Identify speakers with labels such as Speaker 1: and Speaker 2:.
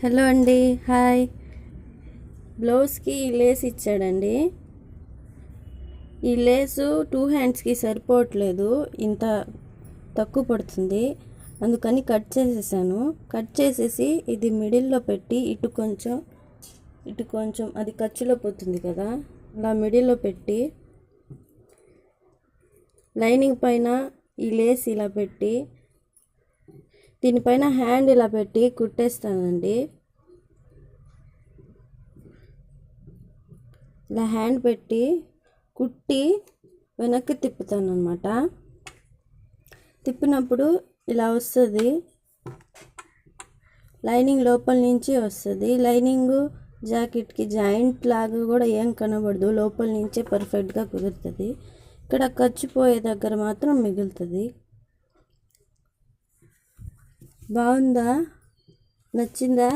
Speaker 1: Hello అండి, hi. బ్లౌజ్కి ఈ లేస్ ఇచ్చాడండి. ఈ లేసు 2 హ్యాండ్స్కి సరిపోవట్లేదు, ఇంత తక్కువ పడుతుంది. అందుకని కట్ చేసేసాను. కట్ చేసేసి ఇది మిడిల్లో పెట్టి ఇటు కొంచెం అది ఖర్చులో పోతుంది కదా, అలా మిడిల్లో పెట్టి లైనింగ్ పైన ఈ లేస్ ఇలా పెట్టి దీనిపైన హ్యాండ్ ఇలా పెట్టి కుట్టేస్తానండి. ఇలా హ్యాండ్ పెట్టి కుట్టి వెనక్కి తిప్పుతాను అన్నమాట. తిప్పినప్పుడు ఇలా వస్తుంది, లైనింగ్ లోపల నుంచి వస్తుంది. లైనింగ్ జాకెట్కి జాయింట్ లాగా కూడా ఏం కనబడదు, లోపల నుంచే పర్ఫెక్ట్గా కుదురుతుంది. ఇక్కడ ఖర్చుపోయే దగ్గర మాత్రం మిగులుతుంది. బాగుందా? నచ్చిందా?